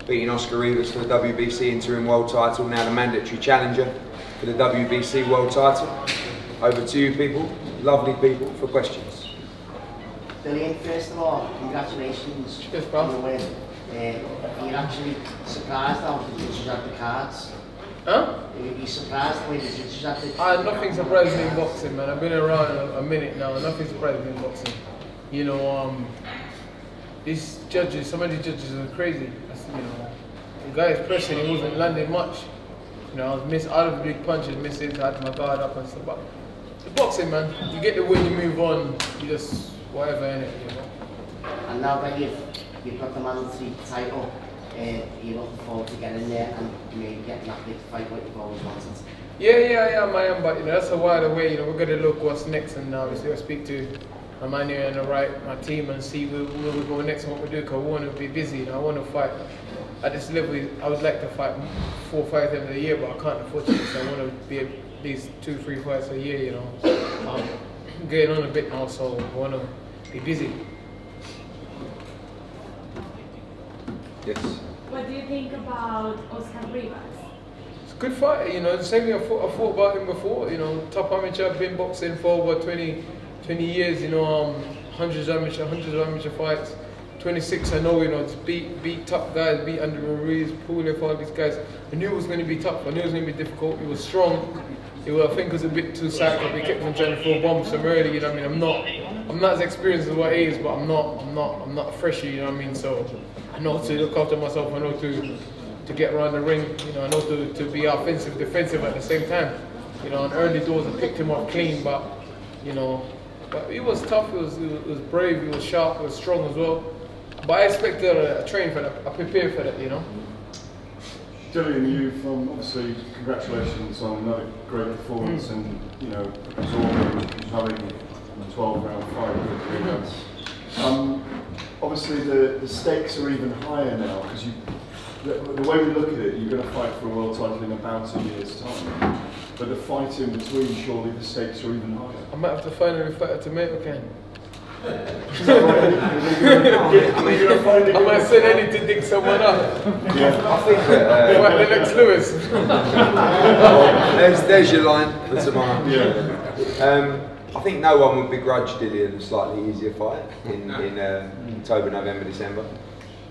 beating Oscar Rivas for the WBC interim world title, now the mandatory challenger for the WBC world title. Over to you people, lovely people, for questions. Dillian, first of all, congratulations on the win. You're actually surprised how the judges had the cards. Huh? You're surprised the way the judges had the nothing surprised me in boxing, man. I've been around a minute now, and nothing surprised me in boxing. You know, these judges, some of these judges are crazy. You know, the guy's pressing, he wasn't landing much. You know, I was out of big punches, missing, I had my guard up and stuff. But the boxing, man, you get the win, you move on, you just whatever in it, you know. And now that you've got the mandatory title, you're looking forward to getting there and maybe getting that big fight what you've always wanted. Yeah, I am, but you know, that's a while away. You know, we're gonna look what's next, and obviously I'll speak to my man here on the right, my team, and see where we go next and what we do. Cause I want to be busy, you know, I want to fight at this level. I would like to fight 4 fights every year, but I can't afford to. So I want to be at least 2-3 fights a year, you know. I'm getting on a bit now, so I want to be busy. Yes. What do you think about Oscar Rivas? It's a good fighter, you know. The same thing I fought about him before, you know. Top amateur, been boxing for over 20 years, you know. Hundreds of amateur fights. 26, I know, you know. Just beat top guys, beat Andrew Ruiz, Pulev, all these guys. I knew it was going to be tough. I knew it was going to be difficult. He was strong. I think it was a bit too psycho. He kept on trying to throw bombs from early, you know what I mean? I'm not as experienced as what he is, but I'm not a freshie, you know what I mean? So I know to look after myself. I know to get around the ring. You know, I know to be offensive, defensive at the same time. You know, on early doors I picked him up clean, but you know, but he was tough. He was brave. He was sharp. He was strong as well. But I expected a train for that. I prepared for that. You know. Dillian, you've obviously congratulations on another great performance and you know absorbing having a 12-round fight with Rivas. Obviously the stakes are even higher now because the way we look at it, you're going to fight for a world title in about a year's time. But the fight in between, surely the stakes are even higher. I might have to finally fight a tomato can. I might send Eddie to dig someone up. Yeah. I think that the next Lewis. there's your line for tomorrow. Yeah. I think no one would begrudge Dillian a slightly easier fight in October, November, December.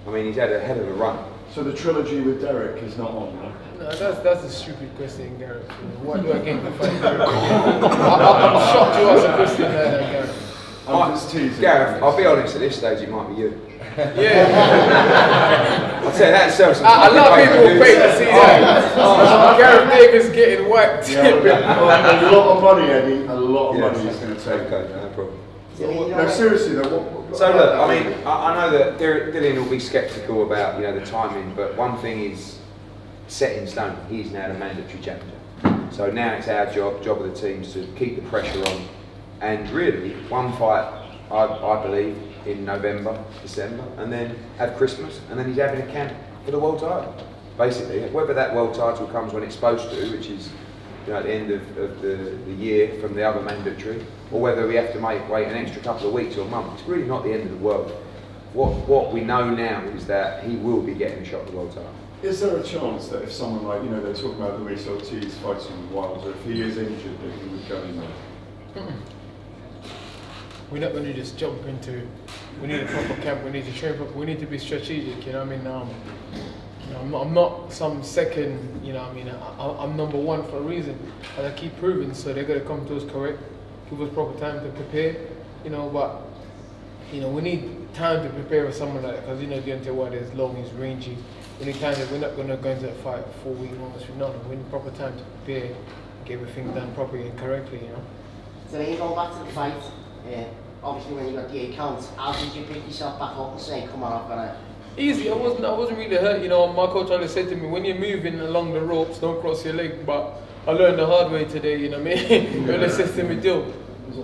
I mean, he's had a hell of a run. So the trilogy with Derek is not on, right? No, that's a stupid question, Gareth. What do I gain to fight Derek? I'm shocked you asked a question there, Gareth. I'm just teasing. Gareth, I'll be honest, at this stage it might be you. Yeah. I'll say that sells. A lot of people will pay to see that. Gareth Davis getting whacked. Yeah, a lot of money, Eddie. A lot of money is going to take. Okay, no problem. No, seriously though. So look, I mean, I know that Dillian will be sceptical about the timing, but one thing is set in stone. He's now the mandatory challenger. So now it's our job of the teams to keep the pressure on, and really one fight, I believe, in November, December, and then have Christmas, and then he's having a camp for the world title. Basically, whether that world title comes when it's supposed to, which is at the end of the year from the other mandatory, or whether we have to wait an extra couple of weeks or a month, it's really not the end of the world. What we know now is that he will be getting a shot at the world title. Is there a chance that if someone like, they're talking about Luis Ortiz fighting with Wilder, if he is injured, that he would go in there? We're not going to just jump into, we need a proper camp, we need to train proper, we need to be strategic, you know what I mean? I'm not some second, you know what I mean? I'm number one for a reason, and I keep proving, so they're going to come to us correct, give us proper time to prepare, but, we need time to prepare for someone like that, because, Deontay Wilder is long, he's rangy. We need time we're not going to go into a fight 4 weeks notice, we need proper time to prepare, get everything done properly and correctly, So then you go back to the fight, obviously when you got the account, how did you pick yourself back up and say, come on, I've got to... Easy, I wasn't really hurt, my coach always said to me, when you're moving along the ropes, don't cross your leg, but I learned the hard way today, you know what I mean? When they said to me,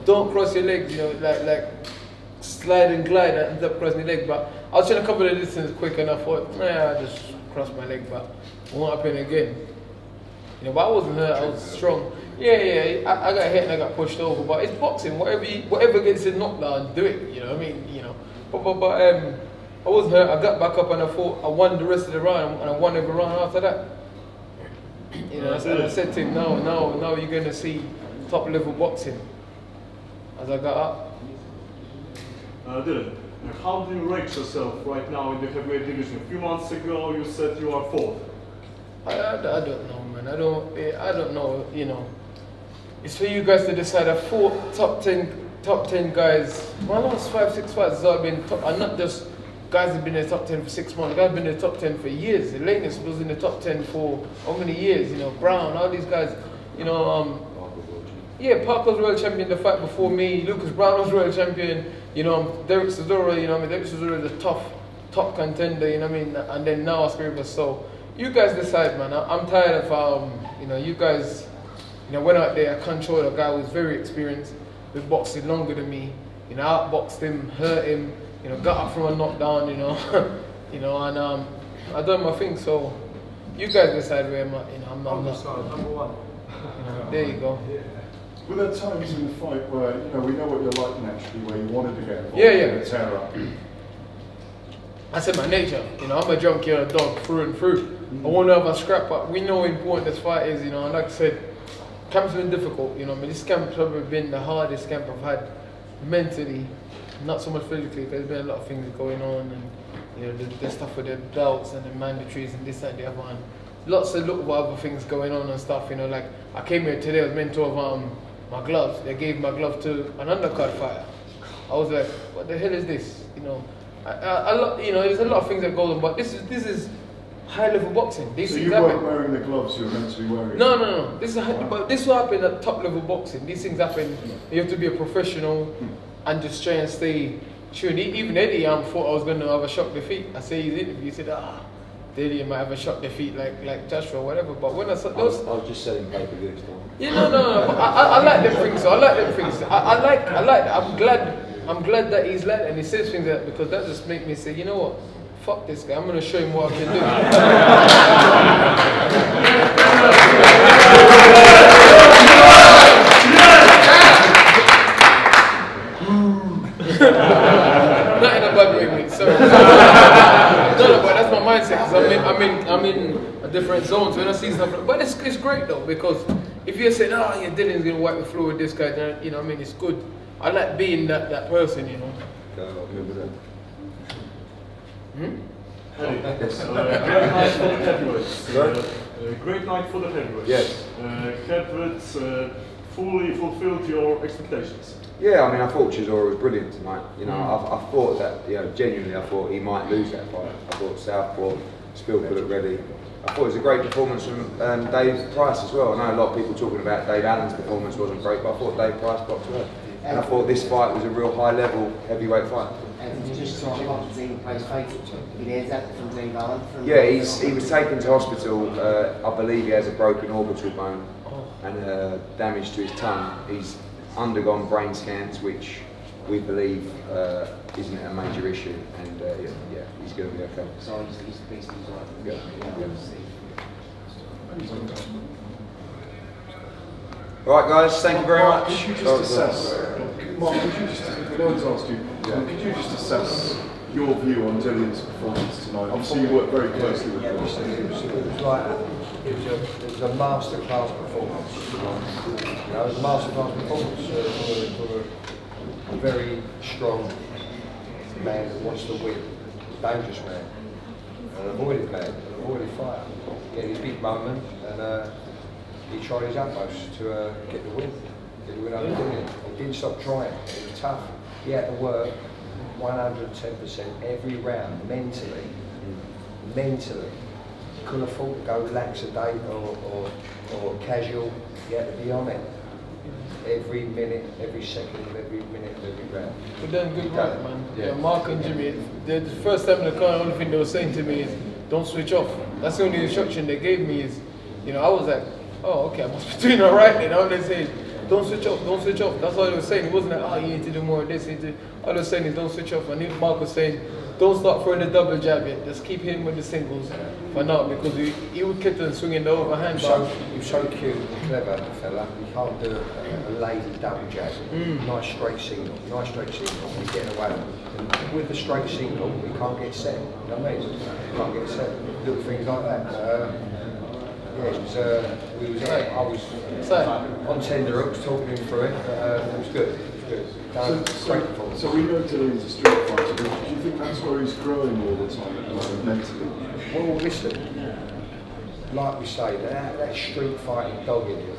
don't cross your legs, like slide and glide and end up crossing your leg, but I was trying to cover the distance quick and I thought, I just crossed my leg, but it won't happen again. But I wasn't hurt, I was strong. Yeah, I got hit and I got pushed over, but it's boxing. Whatever gets a knockdown, do it. You know what I mean? But I wasn't hurt. I got back up and I thought I won the rest of the round, and I won every round after that. You know, and I said to him, now you're going to see top level boxing. As I got up. Dylan, how do you rate yourself right now in the heavyweight division? A few months ago you said you are 4th. I don't know, man. I don't know. You know, it's for you guys to decide. I fought top 10 guys. My last 5-6 fights have been top, and not just guys have been in the top 10 for 6 months. Guys have been in the top 10 for years. The latest was in the top 10 for how many years? You know, Brown, all these guys. You know, yeah, Parker was world champion the fight before me. Lucas Brown was world champion. You know, Derek Chisora. You know, Derek Chisora is a top contender. You know what I mean? And then now Oscar Rivas. So you guys decide, man. I'm tired of you know, you guys. You know, went out there. I controlled a guy who was very experienced. Been boxing longer than me. You know, outboxed him, hurt him. You know, got up from a knockdown. You know, you know, and I done my thing. So you guys decide where I'm at. You know, I'm not. Number 1. You know, there you go. Were there times in the fight where, you know, we know what you're like naturally, where you wanted to get involved and tear up? I said my nature, you know, I'm a junkyard dog through and through. I want to have a scrap, but we know how important this fight is, you know, and like I said, camp's been difficult, you know, I mean, this camp's probably been the hardest camp I've had mentally, not so much physically, because there's been a lot of things going on, and, you know, the stuff with the belts and the mandatories and this and the other, and lots of little other things going on and stuff, you know, like, I came here today, I was meant to have, my gloves. They gave my glove to an undercard fighter. I was like, what the hell is this? You know, you know, there's a lot of things that go on, but this is high level boxing. These so things you happen. weren't wearing the gloves you were meant to be wearing? No. But this will happen at top level boxing. These things happen. You have to be a professional and just try and stay tuned. Even Eddie, thought I was going to have a shock defeat. I say his interview, he said, Dillian might have a shock defeat like Joshua or whatever. But when I saw those, I was just selling paper goods. yeah, no. But I like them things. So I like them things. I like. I'm glad that he's like that and he says things like that, because that just makes me say, you know what? Fuck this guy. I'm gonna show him what I can do. Not in a bad way, mate. Sorry. No, but that's my mindset. Cause I'm in a different zone. So when I see stuff, but it's great though, because if you're saying, oh yeah, Dillian's gonna wipe the floor with this guy, then, you know, I mean, it's good. I like being that person, you know. Remember that. Great night for the heavyweights. Yes. Heavyweights fully fulfilled your expectations. Yeah, I mean, I thought Chisora was brilliant tonight. You know, I thought that, you know, genuinely, I thought he might lose that fight. I thought Southpaw still could have ready. I thought it was a great performance from Dave Price as well. I know a lot of people talking about Dave Allen's performance wasn't great, but I thought Dave Price boxed well. And I thought this fight was a real high-level heavyweight fight. And just talk about the Dave Price fight. He hears that from Dave Allen. Yeah, he was taken to hospital. I believe he has a broken orbital bone and damage to his tongue. He's undergone brain scans, which we believe isn't a major issue, and yeah, he's going to be okay. So he's basically right. Right, guys, thank you very much. Could you just assess, Mark, could you just, asked you, could you just assess your view on Dillian's performance tonight? Obviously you worked very closely with him. It was a masterclass performance. You know, it was a masterclass performance for a very strong man that wants to win, a dangerous man, an avoided fighter. He had his big moment and he tried his utmost to get the win over Dillian. He didn't stop trying. It was tough. He had to work 110% every round mentally. Couldn't afford to go laxidate or casual. He had to be on it. Every minute, every second, every minute, every round. But then good work, man. Yeah, Mark and Jimmy, the first time in the car, the only thing they were saying to me is, don't switch off. That's the only instruction they gave me is, you know, I was like, oh, okay, I must be doing all right then. All they say is, don't switch off, don't switch off. That's all they were saying. It wasn't like, oh, you need to do more of this. All they were saying is, don't switch off. And Mark was saying, don't start throwing the double jab yet. Just keep hitting with the singles for now, because he would keep on swinging the overhand. He's so cute and clever, the fella. He can't do a lazy double jab. Nice straight single, and he's getting away with it. And with the straight single, he can't get set. You know what I mean? He can't get set. Little things like that. Yeah, I was on tender hooks talking him through it, but it was good. So we know Dillian's a street fighter, but do you think that's where he's growing all the time at the moment, mentally? Well, listen, like we say, that street fighting dog in him,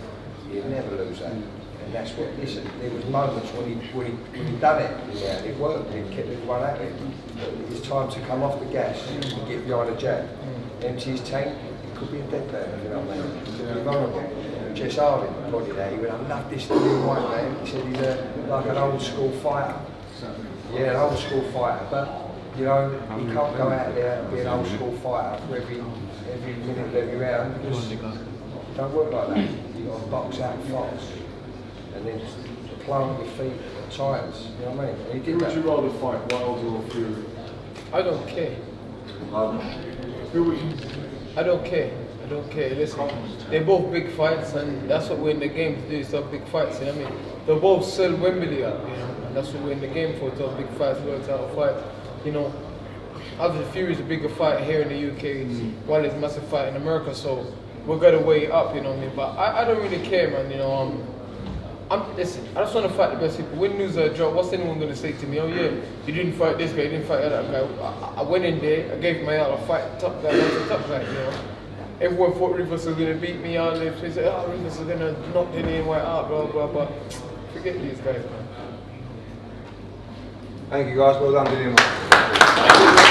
he'd never lose that. And that's what, listen, there was moments when he done it, yeah, and it worked, he kept everyone at it. But it's time to come off the gas and get behind a jab. Empty his tank, it could be a dead man, you know what I mean? It could be vulnerable. Jess Harding pointed out, he went, I love this DILLIAN WHYTE man. He said he's like an old school fighter. Yeah, an old school fighter, but you know, you can't go out there and be an old school fighter for every minute of every round, because it don't work like that. You've got to box out fast and then just plant your feet at times, you know what I mean? And he did Who that. would you rather fight, Wilder or Fury? I don't care. Who would you? I don't care. Listen, they're both big fights, and that's what we're in the game to do, is to have big fights, you know what I mean? They'll both sell Wembley up, you know, and that's what we're in the game for, to have big fights, world title fight. You know, obviously Fury's a bigger fight here in the UK, while it's a massive fight in America, so we've got to weigh it up, you know what I mean? But I don't really care, man, you know. Listen, I just want to fight the best people. When news are dropped, what's anyone going to say to me? Oh yeah, you didn't fight this guy, you didn't fight that guy. I went in there, I gave my all, I fight top guy, that's a top guy, you know. Everyone thought Rivas was going to beat me out. They said, oh, Rivas is going to knock DILLIAN WHYTE out, blah, blah, blah. Forget these guys, man. Thank you guys, well done DILLIAN WHYTE.